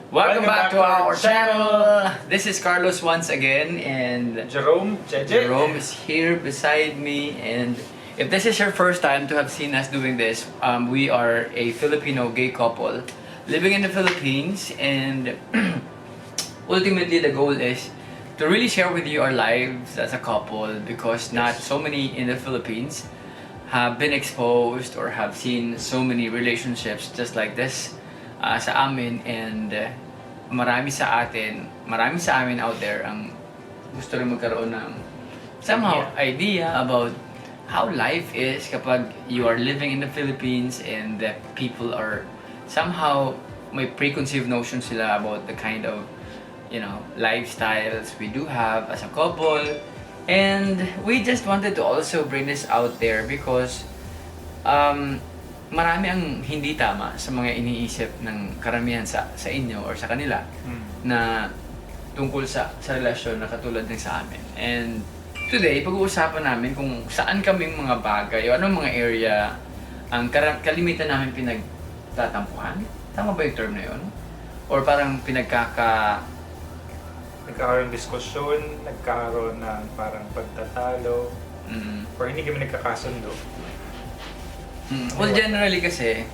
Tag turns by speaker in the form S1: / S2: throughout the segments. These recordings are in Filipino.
S1: Welcome back to our channel. This is Carlos once again, and
S2: Jerome,
S1: Jerome is here beside me. And if this is your first time to have seen us doing this, we are a Filipino gay couple living in the Philippines, and ultimately the goal is to really share with you our lives as a couple, because not so many in the Philippines have been exposed or have seen so many relationships just like this sa amin, and marami sa amin out there ang gusto rin magkaroon ng somehow idea about how life is kapag you are living in the Philippines, and that people are somehow may preconceived notions sila about the kind of, you know, lifestyles we do have as a couple. And we just wanted to also bring this out there because marami ang hindi tama sa mga iniisip ng karamihan sa inyo or sa kanila na tungkol sa relasyon na katulad ng sa amin. And today, pag-uusapan namin kung saan kaming mga bagay o anong mga area ang kalimitan namin pinagtatampuhan. Tama ba yung term na yun? Or parang
S2: nagkakaroon ng diskusyon, nagkakaroon ng parang pagtatalo, or hindi kami nagkakasundo.
S1: Well, generally kasi,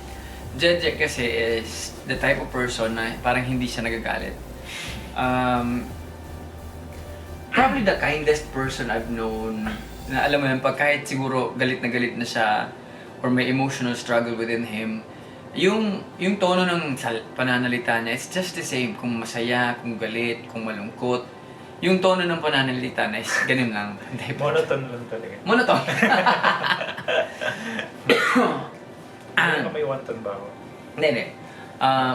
S1: Jeje kasi is the type of person na parang hindi siya nagagalit. Probably the kindest person I've known, na alam mo yun, pag kahit siguro galit na siya or may emotional struggle within him, yung tono ng pananalita niya, it's just the same kung masaya, kung galit, kung malungkot. Yung tono ng pananalita niya is ganun lang.
S2: Monotone lang talaga.
S1: Monotone.
S2: May one tone ba ako?
S1: Hindi.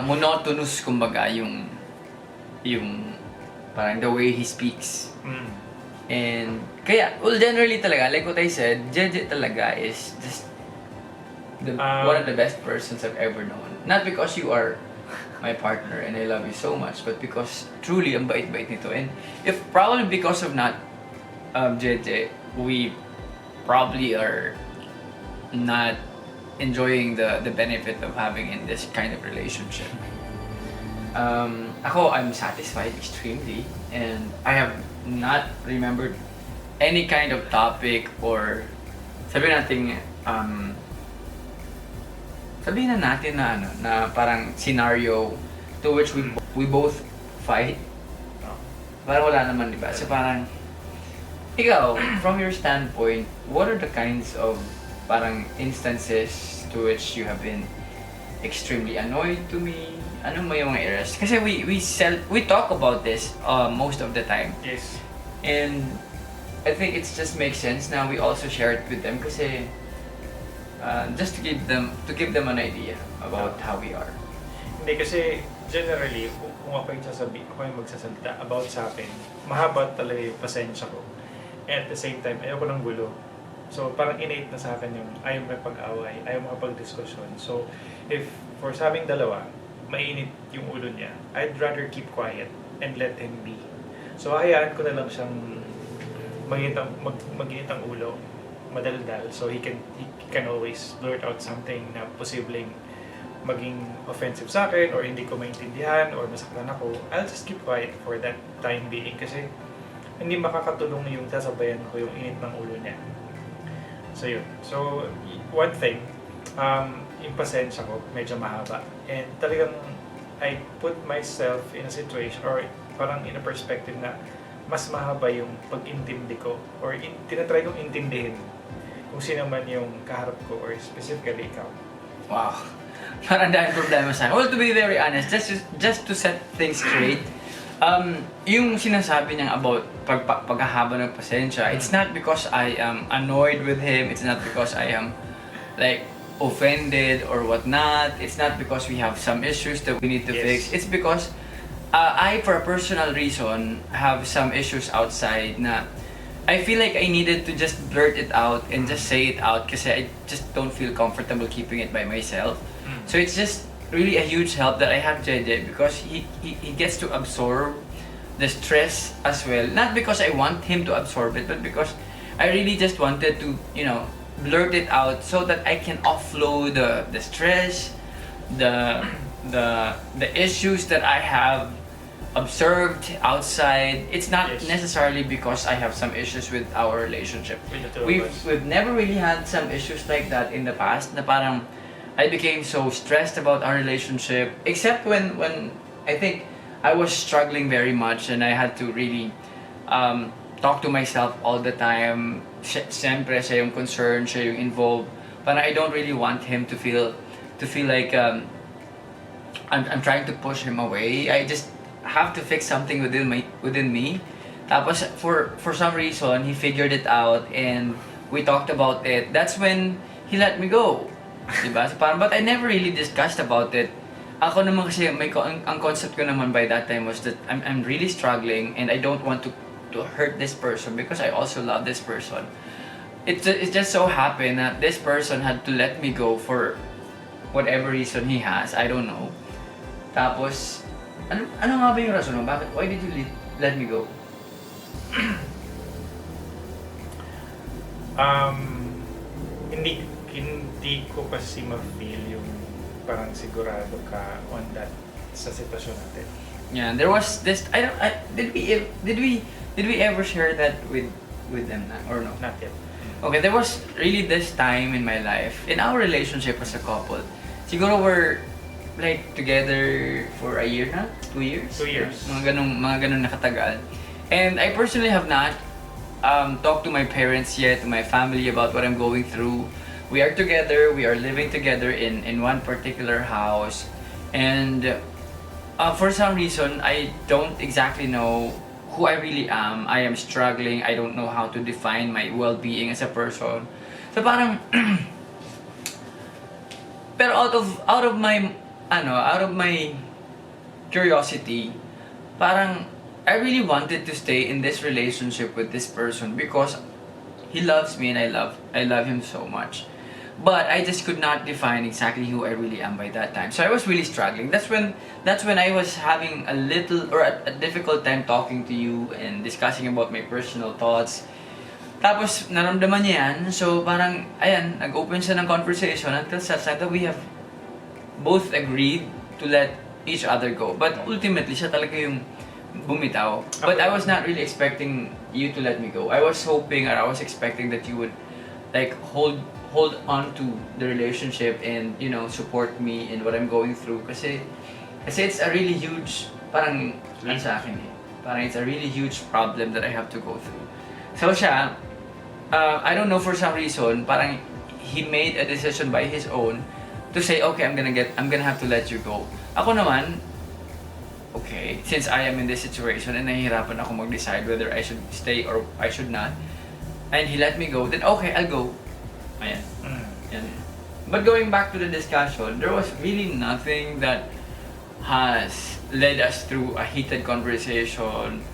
S1: Monotonous, kumbaga, yung parang the way he speaks. And kaya, well, generally talaga, like what I said, Jeje talaga is just one of the best persons I've ever known. Not because you are my partner and I love you so much, but because truly ang bait-bait nito. And if probably because of not Jeje, we probably are not enjoying the benefit of having in this kind of relationship. Ako, I'm satisfied extremely, and I have not remembered any kind of topic or sabihin na natin na parang scenario to which we both fight. Parang wala naman, di ba? So parang ikaw, from your standpoint, what are the kinds of parang instances to which you have been extremely annoyed to me? Ano mo yung mga areas? Kasi we talk about this most of the time.
S2: Yes.
S1: And I think it just makes sense na we also share it with them kasi just to give them an idea about how we are.
S2: Hindi kasi generally, kung ako yung magsasalita about sa akin, mahaba talaga yung pasensya ko. And at the same time, ayoko ng gulo. So parang innate na sa akin yung ayaw makipag-away, ayaw makipag-diskusyon. So if for sa aming dalawa, mainit yung ulo niya, I'd rather keep quiet and let him be. So hayaan ko na lang siyang mag-init ang ulo, madaldal, so he can always blurt out something na posibleng maging offensive sa akin or hindi ko maintindihan or masaktan ako. I'll just keep quiet for that time being kasi hindi makakatulong yung sasabayan ko yung init ng ulo niya. So yun. So one thing, yung pasensya ko medyo mahaba, and talagang I put myself in a situation or parang in a perspective na mas mahaba yung pag-intindi ko or tinatry kong intindihin kung sino man yung kaharap ko or specifically ikaw.
S1: Wow. Parang dahil problema sa akin. Well, to be very honest, just to set things straight, yung sinasabi niya about paghahaba ng pasensya, it's not because I am annoyed with him, it's not because I am like offended or whatnot, it's not because we have some issues that we need to fix, it's because I, for a personal reason, have some issues outside na I feel like I needed to just blurt it out and just say it out kasi I just don't feel comfortable keeping it by myself. So it's just really a huge help that I have JJ because he gets to absorb the stress as well. Not because I want him to absorb it, but because I really just wanted to, you know, blurt it out so that I can offload the stress, the the issues that I have observed outside, it's not
S2: Yes.
S1: necessarily because I have some issues with our relationship.
S2: With the two of
S1: We've
S2: us.
S1: we've never really had some issues like that in the past. Na parang I became so stressed about our relationship, except when I think I was struggling very much and I had to really talk to myself all the time. Siyempre, siya yung concerned, siya yung involved. But I don't really want him to feel like I'm trying to push him away. I just have to fix something within me. Tapos for some reason he figured it out and we talked about it. That's when he let me go. Diba? So parang, but I never really discussed about it. Ako naman kasi ang concept ko naman by that time was that I'm really struggling and I don't want to hurt this person because I also love this person. It just so happened that this person had to let me go for whatever reason he has. I don't know. Tapos, ano nga ba yung rason mo? Bakit? Why did you let me go?
S2: Hindi ko kasi ma-feel yung parang sigurado ka on that sa sitwasyon natin.
S1: Yeah, there was this. Did we ever share that with them na or no?
S2: Not yet.
S1: Okay, there was really this time in my life in our relationship as a couple. Siguro we're like together for a year na, 2 years.
S2: 2 years.
S1: Mga ganun nakatagal. And I personally have not talked to my parents yet, to my family about what I'm going through. We are together. We are living together in one particular house, and for some reason, I don't exactly know who I really am. I am struggling. I don't know how to define my well-being as a person. So parang pero out of my curiosity, parang I really wanted to stay in this relationship with this person because he loves me and I love him so much. But I just could not define exactly who I really am by that time. So I was really struggling. That's when I was having a little or a difficult time talking to you and discussing about my personal thoughts. Tapos naramdaman niya yan. So parang ayan, nag-open siya ng conversation until such time that we have both agreed to let each other go. But ultimately siya talaga yung bumitaw. But I was not really expecting you to let me go. I was hoping or I was expecting that you would like hold on to the relationship and support me in what I'm going through kasi it's a really huge parang sa akin parang it's a really huge problem that I have to go through. So siya I don't know, for some reason parang he made a decision by his own to say okay, I'm gonna have to let you go. Ako naman, okay, since I am in this situation and nahihirapan ako mag-decide whether I should stay or I should not, and he let me go, then okay, I'll go. Ayan. Yan. But going back to the discussion, there was really nothing that has led us through a heated conversation,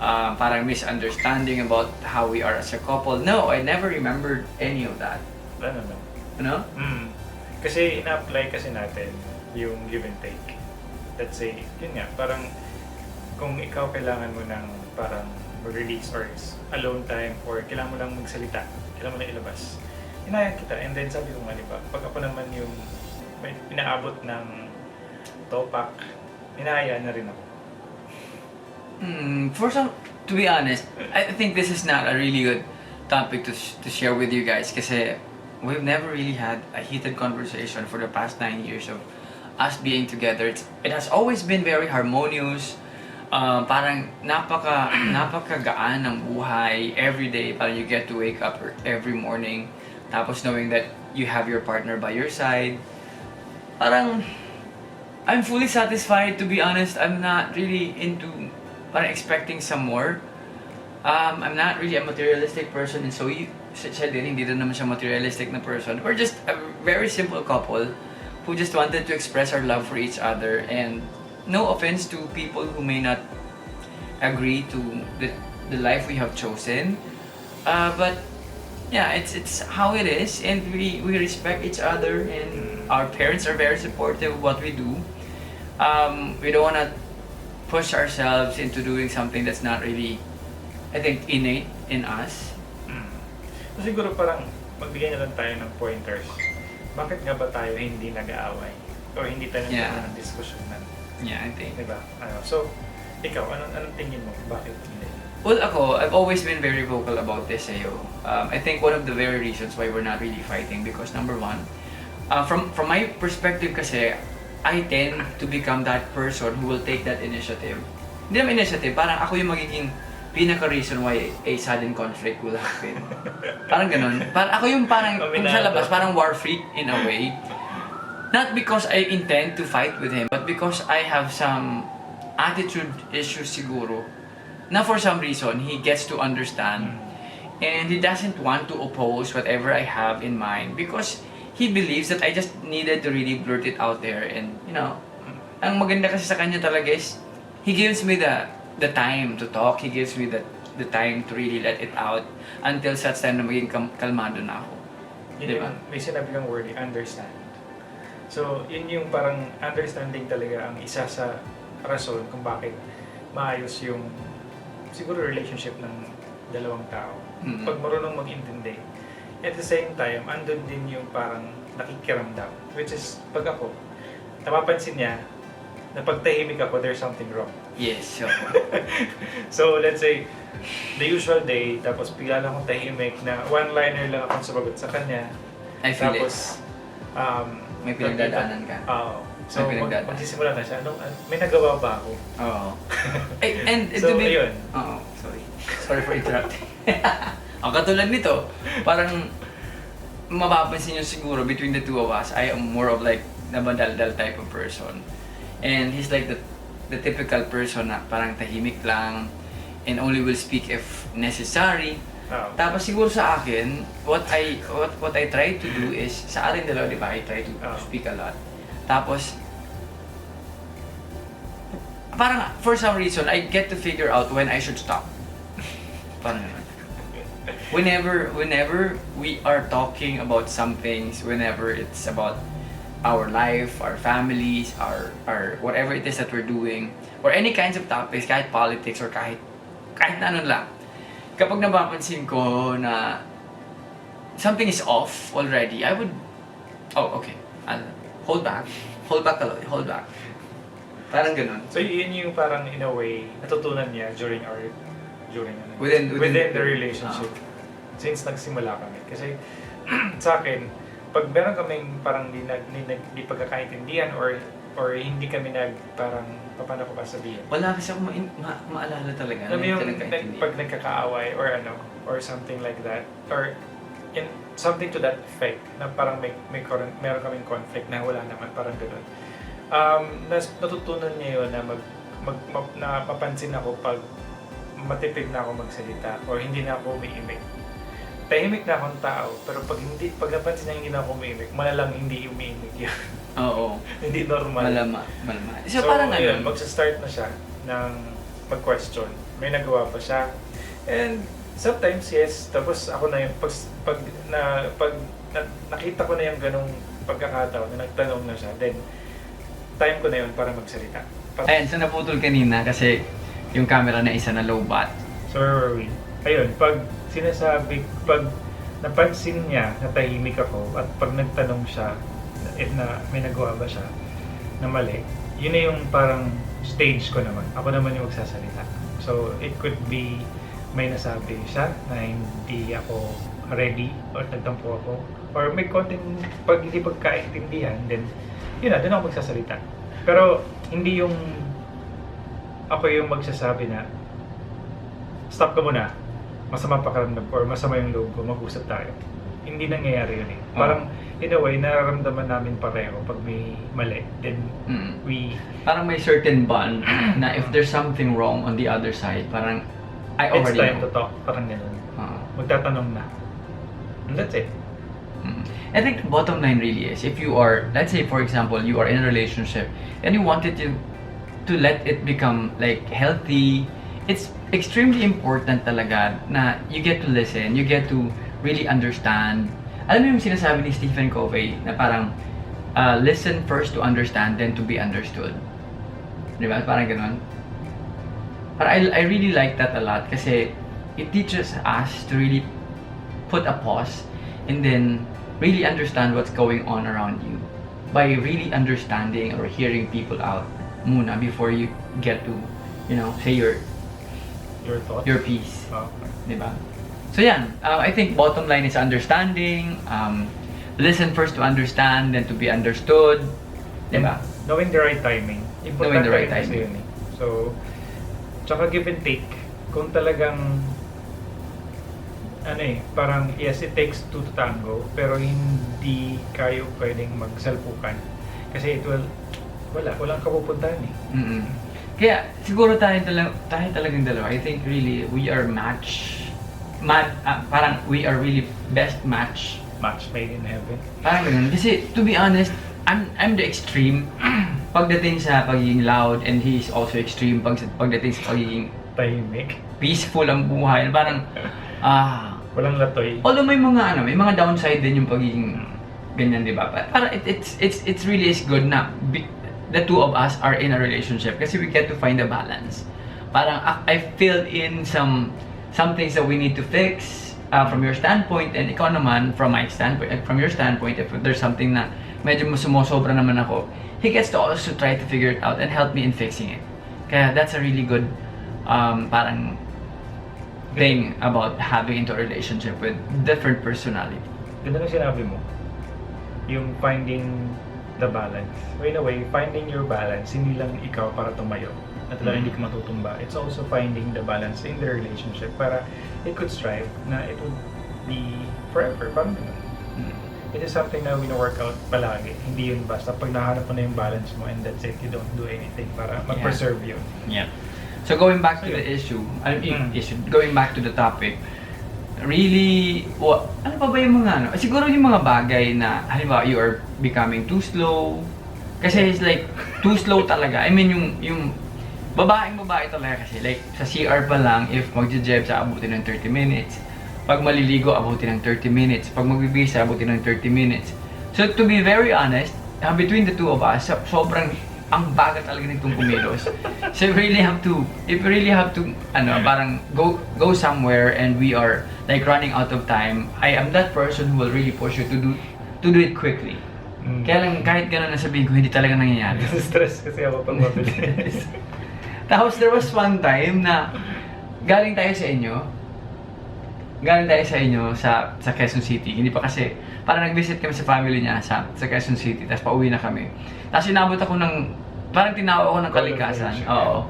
S1: parang misunderstanding about how we are as a couple. No, I never remembered any of that.
S2: Wala naman.
S1: Ano?
S2: Kasi ina-apply kasi natin yung give and take. Let's say, yun nga, parang kung ikaw kailangan mo ng parang mag-release or alone time or kailangan mo lang magsalita, kailangan mo lang ilabas. Inaya kita, and then sabi ko nga, di ba, pag ako naman yung may pinaabot ng topak, inaya na rin ako.
S1: To be honest, I think this is not a really good topic to share with you guys kasi we've never really had a heated conversation for the past 9 years of us being together. It has always been very harmonious. Parang napakagaan ng buhay every day. Parang you get to wake up every morning. Tapos knowing that you have your partner by your side. Parang I'm fully satisfied, to be honest. I'm not really into parang expecting some more. I'm not really a materialistic person, and so siya din, hindi rin naman siya materialistic na person. We're just a very simple couple who just wanted to express our love for each other, and no offense to people who may not agree to the life we have chosen, but yeah, it's how it is, and we respect each other, and our parents are very supportive of what we do. We don't want to push ourselves into doing something that's not really, I think, innate in us.
S2: So siguro parang magbigay na lang tayo ng pointers. Bakit nga ba tayo hindi nag-aaway? or hindi tayo
S1: Yeah.
S2: ng diskusyon na.
S1: Yeah, I think.
S2: Diba? So, ikaw, anong tingin mo? Bakit hindi?
S1: Well, ako, I've always been very vocal about this sa'yo. I think one of the very reasons why we're not really fighting because number one, from my perspective kasi, I tend to become that person who will take that initiative. Hindi naman initiative, parang ako yung magiging pinaka-reason why a sudden conflict will happen. Parang ganun. Parang ako yung parang, kung sa labas, parang war freak in a way. Not because I intend to fight with him, but because I have some attitude issues siguro na for some reason he gets to understand and he doesn't want to oppose whatever I have in mind because he believes that I just needed to really blurt it out there and ang maganda kasi sa kanya talaga is he gives me the time to talk, he gives me the time to really let it out until such time na maging kalmado na ako.
S2: Yun
S1: Diba?
S2: may sinabi kang word, understand. So, yun yung parang understanding talaga ang isa sa rason kung bakit maayos yung siguro relationship ng dalawang tao.
S1: Mm-hmm.
S2: Pag marunong mag-intindi. At the same time, andun din yung parang nakikiramdam. Which is, pag ako, napapansin niya na pag tahimik ako, there's something wrong.
S1: Yes, so.
S2: So, let's say, the usual day, tapos bigla lang akong tahimik na one-liner lang akong sumagot sa kanya.
S1: I feel
S2: Tapos,
S1: may pinagdadaanan ka.
S2: Oo. So,
S1: May pinagdadaanan.
S2: magsisimula na siya. May nagawa ba ako?
S1: Oo. And
S2: So,
S1: to be...
S2: ayun.
S1: Oo, sorry. Sorry for interrupting. Ang katulad nito, parang mapapansin nyo siguro between the two of us, I am more of like the madaldal type of person. And he's like the typical person na parang tahimik lang and only will speak if necessary.
S2: Oo.
S1: Tapos siguro sa akin, what I try to do is, sa ating dalawa, di ba, I try to speak a lot. Tapos, parang for some reason, I get to figure out when I should stop. Parang ganun. Whenever we are talking about some things, whenever it's about our life, our families, our whatever it is that we're doing, or any kinds of topics, kahit politics or kahit na ano lang, kapag napapansin ko na something is off already, I would, okay, I'll hold back a lot, hold back. Parang ganun.
S2: So, yun yung parang in a way, natutunan niya within the relationship. Since nagsimula kami. Kasi sa akin, pag meron kaming parang di pagkakaintindihan or hindi kami parang paano ko ba sabihin?
S1: Wala kasi ako maalala talaga.
S2: Alam mo yung pag nagkakaaway or something like that or something to that effect na parang meron kaming conflict na wala naman parang gano'n. Natutunan niya yun na na mapansin ako pag matipid na ako magsalita or hindi na ako umiimik. Tahimik na akong tao, pero pag napansin niya hindi na ako umiimik, malalang hindi umiimik yan.
S1: Oo.
S2: Hindi normal.
S1: Malama.
S2: So parang ayun, magsa-start na siya ng mag-question. May nagawa pa siya. And sometimes yes, tapos ako na yung pag nakita ko na yung ganong pagkakataon na nagtanong na siya, then time ko na yun para magsalita.
S1: Ayan, so naputol kanina kasi yung camera na isa na low bat.
S2: So where were we? Ayun, pag napansin niya na tahimik ako at pag nagtanong siya na may nagawa ba siya na mali, yun na yung parang stage ko naman. Ako naman yung magsasalita. So it could be may nasabi siya na hindi ako ready or nagtampo ako or may konting hindi pagkaintindihan, then yun na, doon ako magsasalita. Pero hindi yung ako yung magsasabi na stop ka muna, masama pakiramdam ko or masama yung loob ko, mag-usap tayo. Hindi nangyayari yun eh. Parang in a way, nararamdaman namin pareho pag may mali. Then
S1: parang may certain bond na if there's something wrong on the other side, parang I already
S2: it's time
S1: know.
S2: to talk. Parang gano'n. Magtatanong na. And that's it.
S1: I think the bottom line really is, if you are, let's say for example, you are in a relationship and you wanted to let it become like healthy, it's extremely important talaga na you get to listen, you get to really understand. Alam mo yung sinasabi ni Stephen Covey na parang listen first to understand, then to be understood. Di ba? Parang ganun. Parang I really like that a lot kasi it teaches us to really put a pause and then really understand what's going on around you. by really understanding or hearing people out muna before you get to, say
S2: Your thoughts?
S1: your piece.
S2: Oh.
S1: Diba? So yan, I think bottom line is understanding, listen first to understand, then to be understood. Diba?
S2: Knowing the right timing.
S1: Knowing the right
S2: Importante
S1: timing.
S2: yun eh. So, tsaka give and take. Kung talagang, parang yes, it takes two to tango, pero hindi kayo pwedeng magsalpukan. Kasi walang kapupuntahan eh.
S1: Mm-mm. Kaya siguro tayo talagang dalawa. I think really we are parang we are really best match.
S2: Match made in heaven.
S1: Parang ganun. Kasi to be honest, I'm the extreme pagdating sa pagiging loud, and he is also extreme pagdating sa pagiging
S2: Tahimik.
S1: peaceful ang buhay. Parang
S2: Walang latoy.
S1: although may mga downside din yung pagiging ganyan, di ba? Parang it's really is good na the two of us are in a relationship kasi we get to find a balance. Parang I filled in some things that we need to fix from your standpoint, and ikaw naman from your standpoint, if there's something na medyo sumosobra naman ako, he gets to also try to figure it out and help me in fixing it. Kaya that's a really good parang thing about having into a relationship with different personality.
S2: Ganda na sinabi mo. Yung finding the balance. In a way, finding your balance, hindi lang ikaw para tumayo at hindi ka matutumba. It's also finding the balance in the relationship para it could strive na it would be forever. Parang ganun. It is something na wino-work out palagi. Hindi yun basta pag nahanap mo na yung balance mo and that's it, you don't do anything para mag-preserve yun.
S1: Yeah. So going back to the going back to the topic, really, ano pa ba yung mga siguro yung mga bagay na, halimbawa, you are becoming too slow. Kasi it's like, too slow talaga. I mean, yung babae talaga kasi. Like, sa CR pa lang, if magje-jeb sa abutin ng 30 minutes. Pag maliligo, abutin ng 30 minutes. Pag magbibisa, abutin ng 30 minutes. So, to be very honest, between the two of us, sobrang ang bagat talaga nitong kumilos. So, you really have to, parang go somewhere and we are like running out of time, I am that person who will really push you to do it quickly. Kaya lang, kahit gano'n nasabihin ko, hindi talaga nangyayari.
S2: Stress kasi ako pag mabilis.
S1: Tapos there was one time na galing tayo sa inyo sa Quezon City. Hindi pa kasi, parang nag-visit kami sa family niya sa Quezon City, tapos pauwi na kami. Tapos inabot ako parang tinawag ako ng kalikasan. Oo.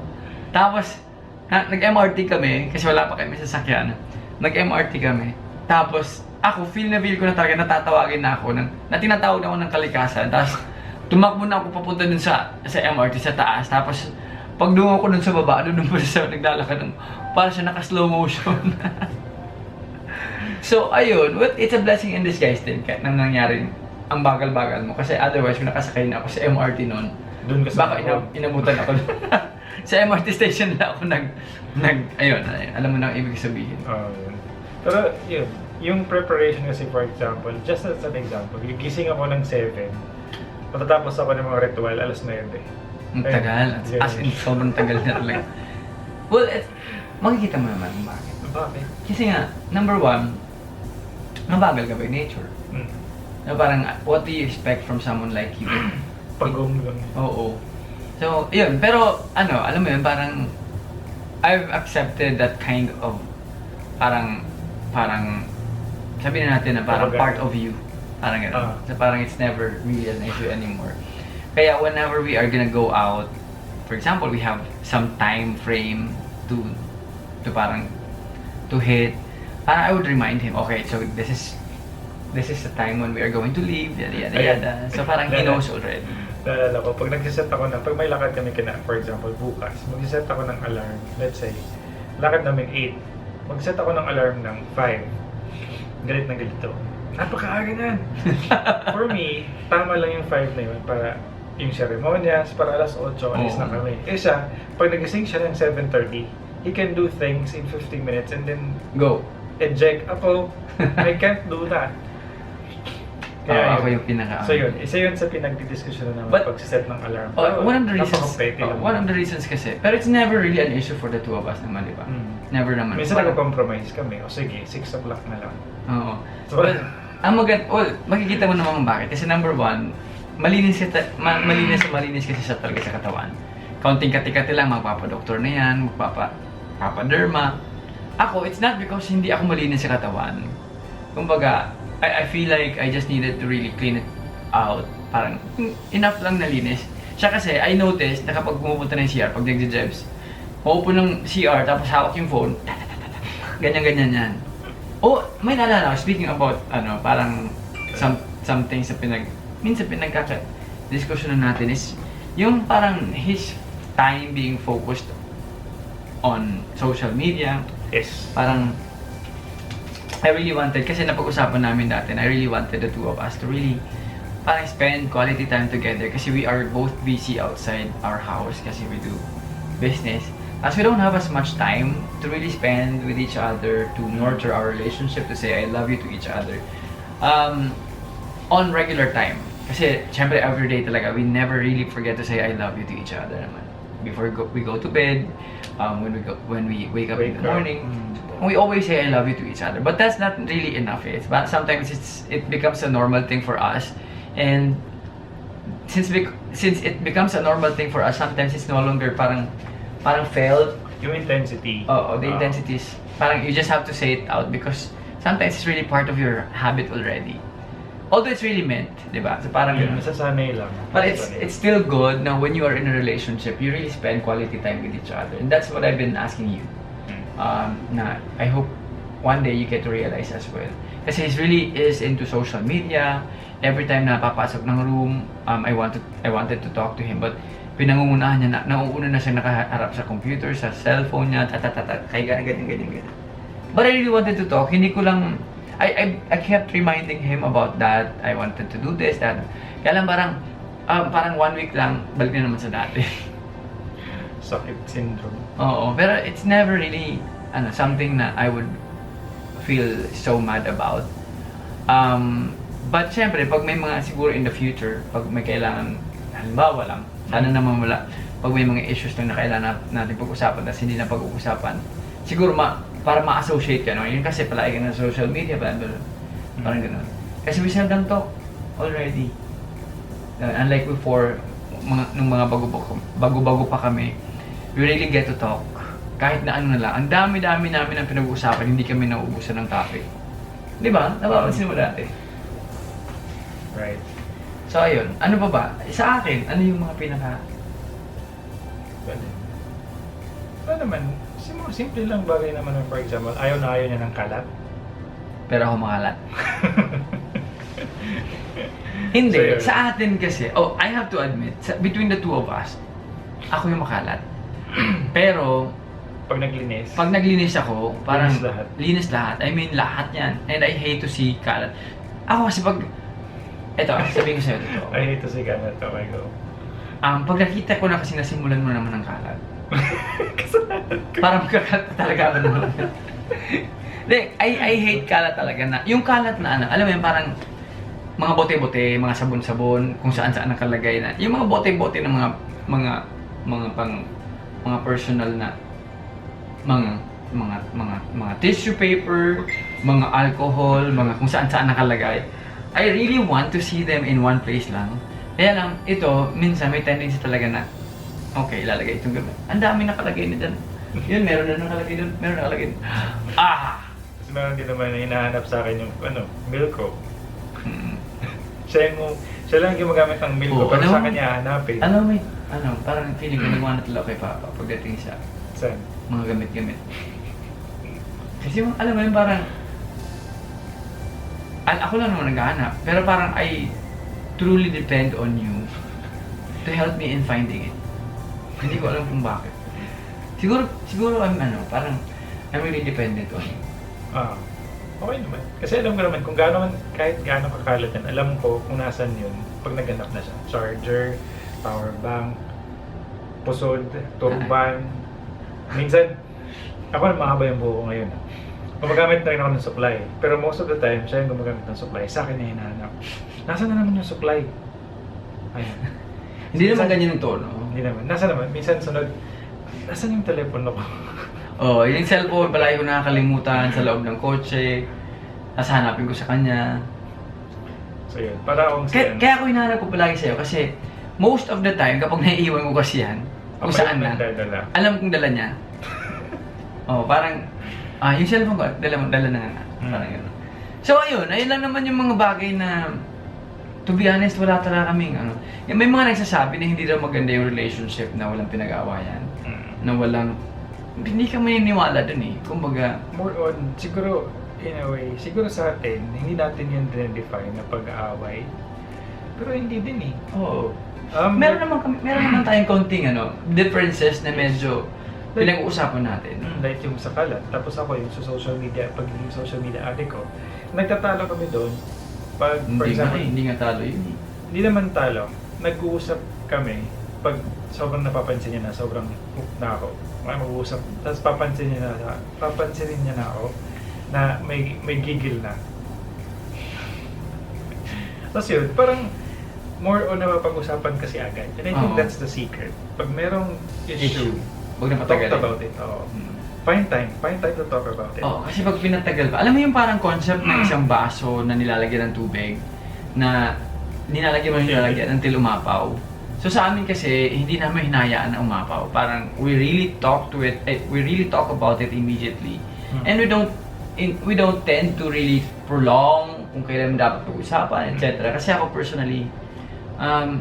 S1: Tapos, nag-MRT kami, kasi wala pa kami sa sakyan. Nag-MRT kami. Tapos, ako, feel ko na talaga, natatawagin na ako, na tinatawag na ako ng kalikasan. Tapos, tumakbo na ako papunta dun sa MRT, sa taas. Tapos, pag dungo ko dun sa baba, dun po siya naglalakad, para siya naka-slow motion. So, ayun, it's a blessing in disguise din, kahit nang nangyari ang bagal-bagal mo. Kasi otherwise, kung nakasakay na ako sa MRT noon, baka inabutan ako. Sa MRT station na ako ayun, alam mo na ang ibig sabihin.
S2: Pero yun, yung preparation kasi, for example, just as an example, gising ako ng 7, matatapos ako ng mga ritual, alas 9.
S1: Ang tagal. As in, sobrang tagal na talaga. Well, makikita mo naman kung bakit.
S2: Bakit?
S1: Kasi nga, number one, mabagal ka by nature. Na parang, what do you expect from someone like you?
S2: Pagong lang.
S1: Oo. So, yun. Pero, alam mo yun, parang, I've accepted that kind of, parang, sabihin na natin na parang part of you. Parang gano'n. So, parang it's never really an issue anymore. Kaya, whenever we are gonna go out, for example, we have some time frame to hit, I would remind him, okay, so this is the time when we are going to leave, yada. So parang he knows already.
S2: Naalala ko, pag nagsiset ako pag may lakad kami for example, bukas, magsiset ako ng alarm, let's say, lakad namin 8, magsiset ako ng alarm ng 5, galit na galit to. Napakaaga na! For me, tama lang yung 5 na yun para yung ceremonias, para alas 8, alis na kami. Siya, pag nagising siya ng 7:30, he can do things in 15 minutes and then
S1: go.
S2: Eject ako. I can't do that.
S1: Kaya ako yung pinaka.
S2: So yun, isa yun sa pinagdidiskusyon na naman pagsiset ng alarm.
S1: One of the reasons kasi, pero it's never really an issue for the two of us naman, di ba? Never naman.
S2: Minsan nag-compromise kami. O sige, 6 o'clock na lang.
S1: Oo. So, makikita mo naman bakit. Kasi number one, malinis malinis kasi siya talaga sa katawan. Kaunting kati-kati lang, magpapadoktor na yan, magpapaderma. Ako, it's not because hindi ako malinis sa katawan. Kumbaga, I feel like I just needed to really clean it out. Parang, enough lang na linis. Siya kasi, I noticed na kapag pumupunta ng CR, pag nagja-jebs, maupo ng CR, tapos hawak yung phone, ganyan-ganyan yan. Oh, may naalala ako, speaking about, parang, something sa minsan pinagkaka-discussion natin is, yung parang his time being focused on social media.
S2: Yes.
S1: Parang, I really wanted, kasi napag-usapan namin dati, I really wanted the two of us to really parang spend quality time together kasi we are both busy outside our house kasi we do business. As we don't have as much time to really spend with each other, to nurture our relationship, to say I love you to each other. On regular time. Kasi, syempre, everyday talaga, we never really forget to say I love you to each other naman. Before we go to bed, when we wake up in the morning, we always say I love you to each other. But that's not really enough. But sometimes it becomes a normal thing for us. And since it becomes a normal thing for us, sometimes it's no longer parang felt.
S2: Yung intensity.
S1: Oh, the intensity is parang you just have to say it out because sometimes it's really part of your habit already. Although it's really meant, di ba? So parang
S2: Yun, masasanay lang.
S1: but it's still good now when you are in a relationship, you really spend quality time with each other. And that's what I've been asking you. Na I hope one day you get to realize as well. Kasi he really is into social media. Every time na papasok ng room, I wanted to talk to him, but pinangungunahan niya nauuna na siya nakaharap sa computer, sa cellphone niya, kaya ganyan. But I really wanted to talk. Hindi ko lang I kept reminding him about that. I wanted to do this, that. Kaya lang parang 1 week lang, balik na naman sa dati.
S2: Sakit syndrome.
S1: Oo, pero it's never really something na I would feel so mad about. But syempre, pag may mga siguro in the future, pag may kailangan, halimbawa lang, sana naman wala, pag may mga issues lang na kailangan natin pag-usapan tapos hindi na pag-uusapan, siguro para ma-associate ka, no? Yun kasi palagi ka na social media, parang gano'n. Kasi we seldom talk already. Unlike before, nung mga bago-bago pa kami, we really get to talk. Kahit na ano na lang. Ang dami-dami namin ang pinag-uusapan, hindi kami nauubusan ng topic. Di ba? Napapansin mo dati.
S2: Right.
S1: So ayun, ano pa ba? Sa akin, ano yung mga pinaka...
S2: Ano naman, simple lang bagay naman. For example, ayaw niya ng kalat.
S1: Pero ako makalat. Hindi,
S2: So,
S1: sa atin kasi, I have to admit, between the two of us, ako yung makalat. Pero,
S2: pag
S1: naglinis ako, parang
S2: linis lahat.
S1: I mean, lahat yan. And I hate to see kalat. Ako kasi eto, sabihin ko sa'yo dito.
S2: I hate to see kalat. Okay, go.
S1: Pag nakita ko na kasi nasimulan mo naman ng kalat, parang magkakalat talaga ako naman. I hate kalat talaga na. Yung kalat na alam mo yan, parang mga bote-bote, mga sabon-sabon, kung saan-saan nakalagay na. Yung mga bote-bote ng mga personal na mga tissue paper, mga alcohol, mga kung saan-saan nakalagay. I really want to see them in one place lang. Kaya lang, ito, minsan may tendency talaga na, okay, ilalagay itong gamit. Ang dami nakalagay na dyan. Yun, meron na nakalagay doon, meron na nakalagay doon.
S2: Kasi meron din naman na hinahanap sa akin yung, milk ko. Siya lang gumagamit ng milk ko, pero sa kanya hanapin.
S1: Parang feeling ko nagwanat lang kay Papa pagdating sa
S2: Saan?
S1: mga gamit-gamit. Kasi alam mo yun, parang ako lang naman naghahanap, pero parang I truly depend on you to help me in finding it. Hindi ko alam kung bakit. Siguro parang I'm really dependent on you.
S2: Okay naman. Kasi alam ko naman kung kahit gaano kakalat yan, alam ko kung nasan yun pag naganap na siya. Charger, power bank, pusod, turban. Minsan, ako na mahaba yung buho ko ngayon. Gumagamit na rin ako ng supply. Pero most of the time, siya yung gumagamit ng supply. Sa akin na hinahanap. Nasaan na naman yung supply? Ayun.
S1: Hindi naman ganyan yung tono.
S2: Hindi naman. Nasaan naman? Minsan sunod, nasaan yung telepono ko?
S1: Yung cellphone, palagi ko nakakalimutan sa loob ng kotse. Tapos hanapin ko sa kanya.
S2: So yun, para akong
S1: Kaya ako hinahanap ko palagi sa'yo kasi most of the time, kapag naiiwan ko kasi yan, kung saan na, alam kong dala niya. Parang, yung cellphone ko, dala na nga. Parang yun. So ayun lang naman yung mga bagay na, to be honest, wala talaga kaming may mga nagsasabi na hindi daw maganda yung relationship na walang pinag-aawayan. Na walang, hindi ka maniniwala dun eh. Kumbaga,
S2: more on, siguro, in a way, siguro sa atin, hindi natin yun define na pag-aaway. Pero hindi din eh.
S1: Oo. Meron naman tayong konting differences na medyo pinag-uusapan natin.
S2: Like yung sa kalat, tapos ako yung sa social media, pagiging social media addict ko, nagtatalo kami doon. Pag, for example,
S1: hindi nga talo yun eh.
S2: Hindi naman talo. Nag-uusap kami pag sobrang napapansin niya na, sobrang hook na ako. Mag-uusap, tapos papansinin niya na ako na may gigil na. Tapos yun, parang more on napapag-usapan kasi agad. And I think that's the secret. Pag merong issue, talk about it. Find time to talk about it.
S1: Kasi pag pinatagal pa, alam mo yung parang concept ng isang baso na nilalagyan ng tubig, na nilalagyan until umapaw. So sa amin kasi, hindi namin hinayaan na umapaw. Parang we really talk about it immediately. And we don't tend to really prolong kung kailan dapat pag-usapan, etc. Kasi ako personally,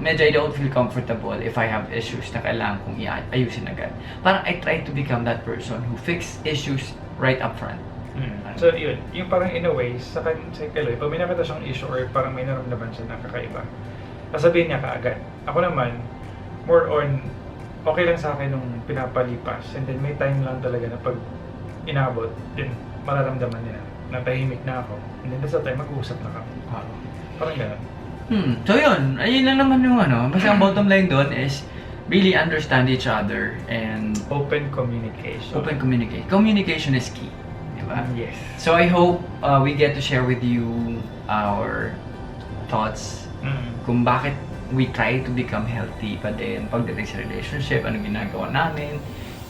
S1: medyo I don't feel comfortable if I have issues na kailangan kong ayusin agad. Parang I try to become that person who fix issues right up front.
S2: So yun, yung parang in a way, sa Kaloy, pag may nakita siyang issue or parang may naramdaman siya na kakaiba, sasabihin niya kaagad. Ako naman, more on, okay lang sa akin nung pinapalipas, and then may time lang talaga na pag inabot, then mararamdaman niya na tahimik na ako, and then that's the time mag-uusap na kami. Parang gano'n.
S1: So yun, ayun lang naman yung basta ang bottom line doon is really understand each other and
S2: open communication.
S1: Communication is key. Diba?
S2: Yes.
S1: So I hope we get to share with you our thoughts kung bakit we try to become healthy pa din pagdating sa relationship, ano ginagawa namin.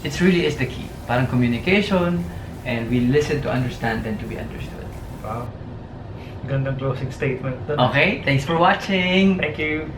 S1: It really is the key. Parang communication, and we listen to understand and to be understood.
S2: Wow. Gandang closing statement.
S1: Okay, thanks for watching.
S2: Thank you.